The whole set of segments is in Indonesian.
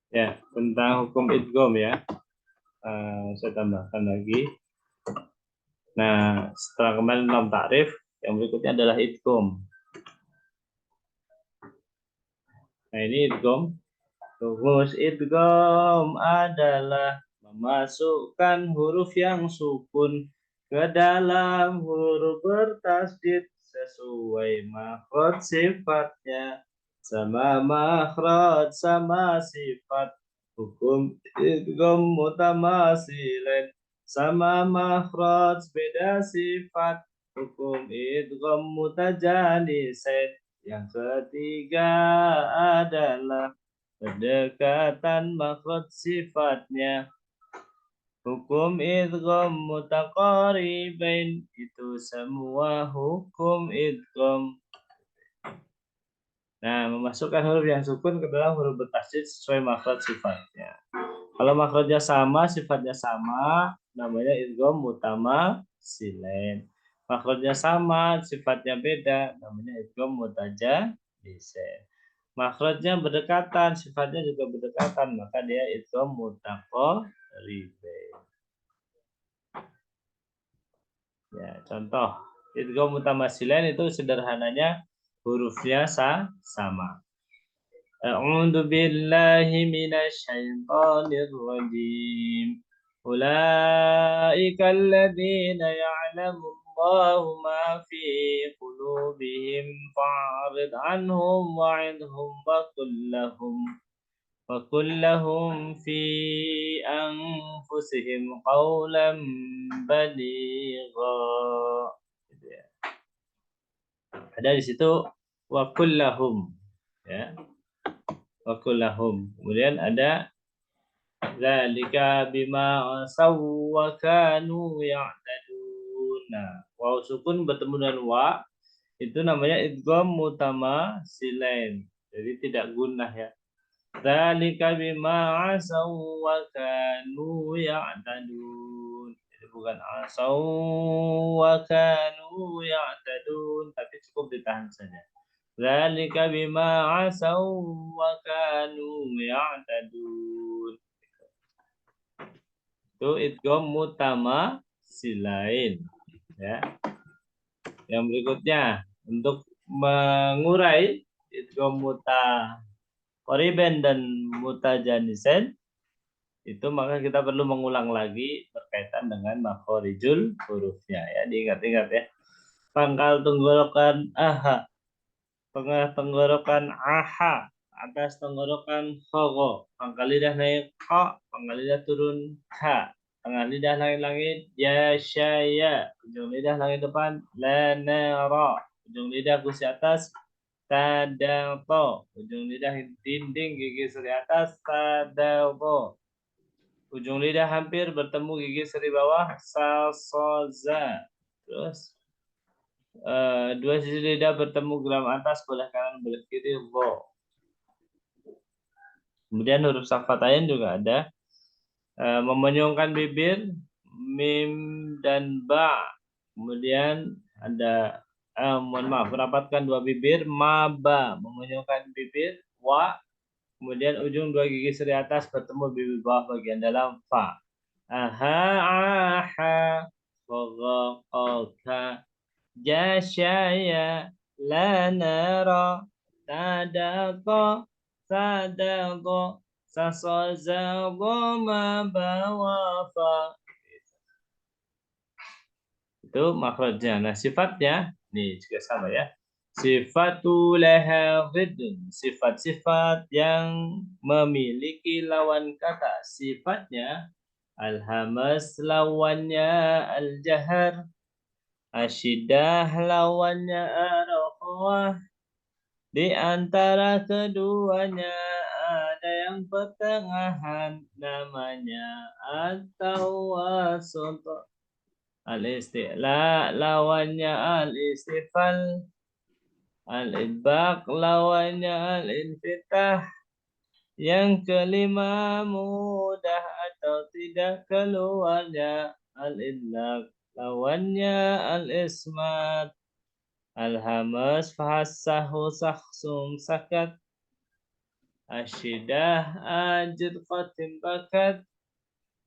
Ya, tentang hukum idgham ya. Saya tambahkan lagi. Nah, setelah kemarin dalam takrif, yang berikutnya adalah idgham. Nah, ini idgham. Rumus idgham adalah memasukkan huruf yang sukun ke dalam huruf bertasdid sesuai makhraj sifatnya. Sama makhraj sama sifat. Hukum idgham mutamatsilain. Sama makhraj beda sifat. Hukum idgham mutajanisain. Yang ketiga adalah berdekatan makhraj sifatnya. Hukum idgham mutaqaribain. Itu semua hukum idgham. Nah, memasukkan huruf yang sukun ke dalam huruf bertasydid sesuai makhraj sifatnya. Kalau makhrajnya sama, sifatnya sama, namanya idgham mutamatsilain. Makhrajnya sama, sifatnya beda, namanya idgham mutajanisain. Makhrajnya berdekatan, sifatnya juga berdekatan, maka dia idgham mutaqaribain. Ya, contoh idgham mutamatsilain itu sederhananya hurufnya sama. A'udzu billahi minasy syaithanir rajim. Ulaika alladzina ya'lamu Allahu ma fi qulubihim fa'rid anhum wa'idhum wa kullahum fi anfusihim qawlan baligha. Gitu ya. Ada di situ wa kullahum ya. Wa kullahum. Kemudian ada zalika bima asaw wa kanu ya'tadun. Nah, waw sukun bertemu dengan wa itu namanya idgham mutamatsilain. Jadi tidak gunnah ya. Dzalika bima asaw wa kanu ya'tadun. Jadi bukan asaw wa kanu ya'tadun, tapi cukup ditahan saja. Dzalika bima asaw wa kanu ya'tadun. Itu idgham mutamatsilain ya. Yang berikutnya untuk mengurai idgham mutaqariban dan mutajanisain itu maka kita perlu mengulang lagi berkaitan dengan makhorijul hurufnya ya, diingat-ingat ya. Pangkal tenggorokan aha, tengah tenggorokan aha, atas tenggorokan khogo, pangkal lidah naik kho, pangkal lidah turun kha, tengah lidah langit-langit ya syaya, ujung lidah langit depan la nara, ujung lidah gusi atas tadato, ujung lidah dinding gigi seri atas tadato, ujung lidah hampir bertemu gigi seri bawah sasoza. Terus dua sisi lidah bertemu geram atas belah kanan belah kiri bo. Kemudian huruf syafatain juga ada memenyongkan bibir mim dan ba. Kemudian ada mohon maaf, merapatkan dua bibir maba, memenyongkan bibir wa. Kemudian ujung dua gigi seri atas bertemu bibir bawah bagian dalam fa. Aha aha koga koga jashaya la nara tadaqo sadaqo sasozago mabawafa. Itu makhrajnya. Nah, sifatnya nih juga sama ya. Sifatul lahadun, sifat-sifat yang memiliki lawan kata. Sifatnya al-hamas lawannya al-jahar, asyidah lawannya ar-rakhawah. Di antara keduanya ada yang pertengahan namanya atau wasut. Al-isti'la lawannya al-istifal. Al-idbaq lawannya al-infitah. Yang kelima mudah atau tidak keluarnya al-idlaq lawannya al-ismat. Al-hamas fahassahu sakhsum sakat. Asyidah ajid qatim bakat.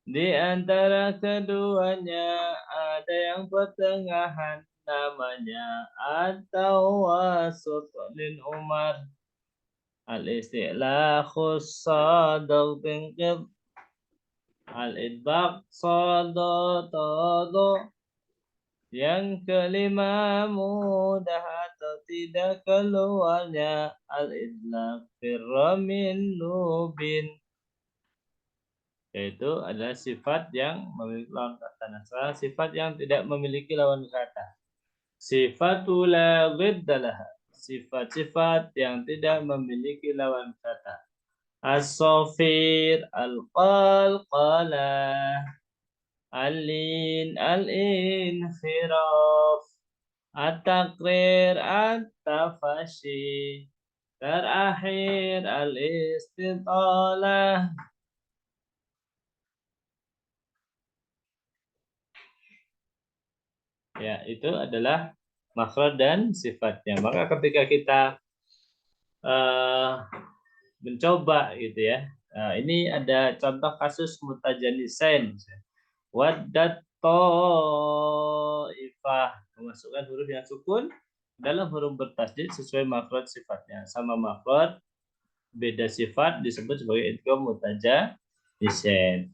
Di antara keduanya ada yang pertengahan namanya atau wasut lil Umar. Al-istilah khusadar tingkir. Al-idbaq sadatodo. Yang kelima mudah atau tidak keluarnya. Al-idlaq firramin lubin. Yaitu adalah sifat yang memiliki lawan kata. Nah, sekarang sifat yang tidak memiliki lawan kata. Sifatul ghiddalah. Sifat-sifat yang tidak memiliki lawan kata. As-safir, al-qalqalah, al-lin, al-inkhiraf, at-taqrir, at-tafashi, terakhir al-istitalah. Ya, itu adalah makhraj dan sifatnya. Maka ketika kita mencoba gitu ya. Ini ada contoh kasus mutajanisain. Waddat ta'ifah, memasukkan huruf yang sukun dalam huruf bertasydid sesuai makhraj sifatnya. Sama makhraj beda sifat disebut sebagai idgham mutajanisain.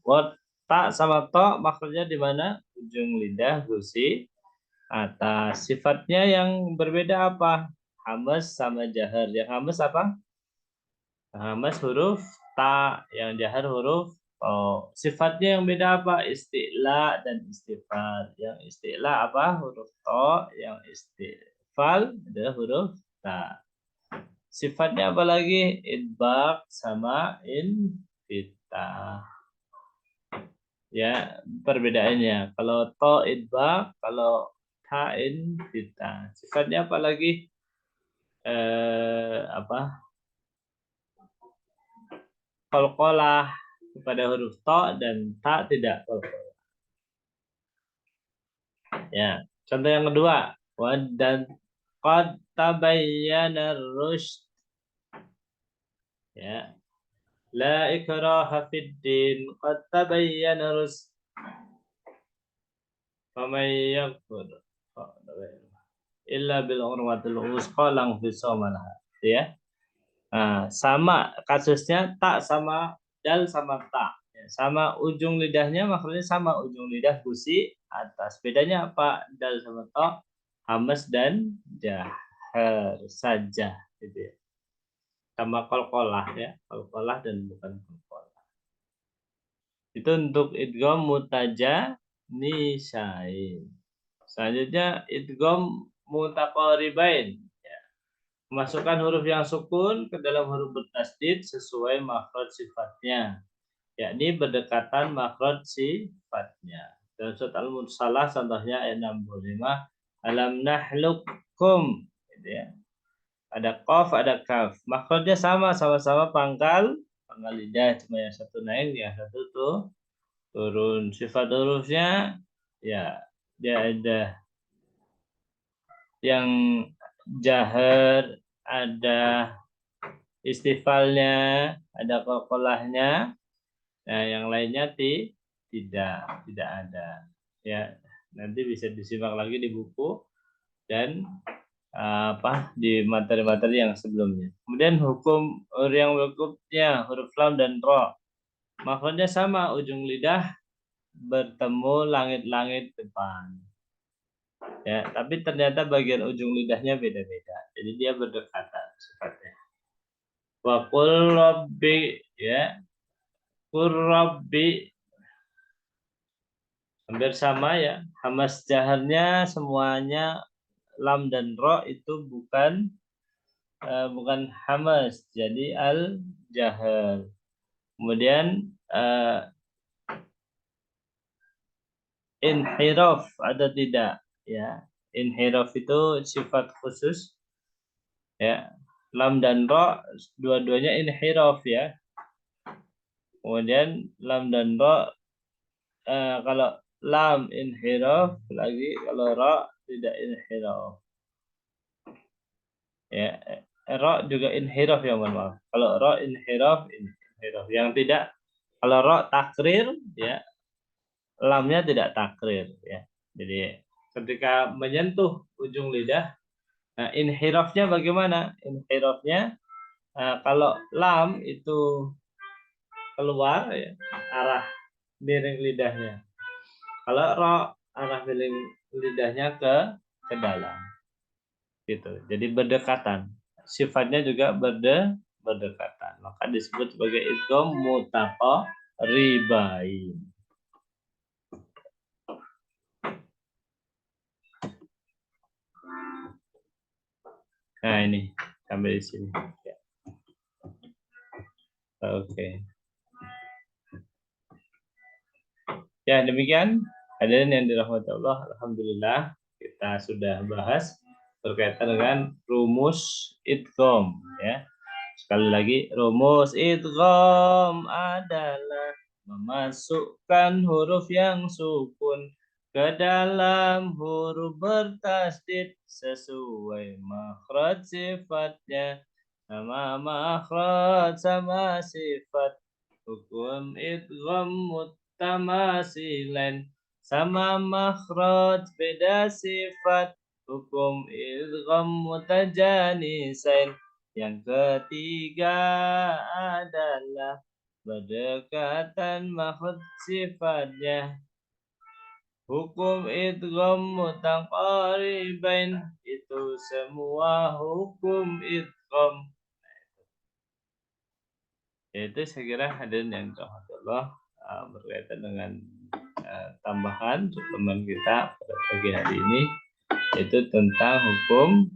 Ta sama to makhrajnya di mana? Ujung lidah gusi atas. Sifatnya yang berbeda apa? Hamas sama jahar. Yang hamas apa? Hamas huruf ta, yang jahar huruf o. Sifatnya yang beda apa? Isti'la dan istifal. Yang isti'la apa? Huruf to, yang istifal adalah huruf ta. Sifatnya apa lagi? Idbaq sama infitah. Ya, perbedaannya. Kalau to idbaq, kalau ta infitah. Sifatnya apa lagi? Apa? Qalqalah pada huruf to dan ta tidak qalqalah. Ya, contoh yang kedua, dan qad tabayyana ar-rusyd. Ya. La ikraha fid din, qad tabayyana ar-rusyd. Faman yakfur illa bil urwatil wusqa lang fisama laha. Ya. Nah, sama kasusnya tak sama dal sama tak. Ya, sama ujung lidahnya maknanya sama ujung lidah gusi atas. Bedanya apa? Dal sama ta, hamas dan jahar saja gitu ya. Sama qalqalah ya, qalqalah dan bukan qalqalah. Itu untuk idgham mutajanisain. Selanjutnya idgham mutaqaribain. Masukkan huruf yang sukun ke dalam huruf bertasydid sesuai makhraj sifatnya, yakni berdekatan makhraj sifatnya. Dalam surat Al-Mursalah contohnya ayat 65, alam nahlukum, gitu ya. Ada qaf, ada kaf. Makhrajnya sama-sama pangkal lidah, cuma yang satu naik, yang satu tuh turun. Sifat hurufnya ya dia ada yang jahar, ada istifalnya, ada qalqalahnya. Nah, yang lainnya tidak ada. Ya, nanti bisa disimak lagi di buku dan di materi-materi yang sebelumnya. Kemudian hukum yang berikutnya huruf lam dan ro. Makhrajnya sama, ujung lidah bertemu langit-langit depan. Ya, tapi ternyata bagian ujung lidahnya beda-beda. Jadi dia berdekatan sifatnya. Wa qul rabbi, ya. Qul rabbi hampir sama ya. Hamas jaharnya semuanya lam dan ro itu bukan hamas, jadi al jahar. Kemudian inhiraf ada tidak ya. Inhiraf itu sifat khusus ya. Lam dan ro dua-duanya inhiraf ya. Kemudian lam dan ro kalau lam inhiraf lagi, kalau ra tidak inhiraf. Ya, ro juga inhiraf ya, mohon maaf. Kalau ro inhiraf, inhiraf. Yang tidak, kalau ro takrir ya, lamnya tidak takrir ya. Jadi ketika menyentuh ujung lidah, nah inhirafnya bagaimana? Inhirafnya kalau lam itu keluar ya, arah miring lidahnya. Kalau ro arah miring lidahnya ke dalam. Gitu. Jadi berdekatan. Sifatnya juga berdekatan. Maka disebut sebagai idgham mutaqaribain. Nah, ini sampai di sini. Ya. Oke. Ya, demikian hadirin yang dirahmati Allah. Alhamdulillah kita sudah bahas berkaitan dengan rumus idgham ya. Sekali lagi, rumus idgham adalah memasukkan huruf yang sukun ke dalam huruf bertasdid sesuai makhraj sifatnya. Sama makhraj sama sifat. Hukum idgham mutamasilan. Sama makhraj beda sifat. Hukum idgham mutajanisain. Yang ketiga adalah berdekatan makhraj sifatnya. Hukum idgham mutaqaribain, itu semua hukum idgham. Itu saya kira hadirin yang dirahmati Allah berkaitan dengan tambahan teman kita pada pagi hari ini, yaitu tentang hukum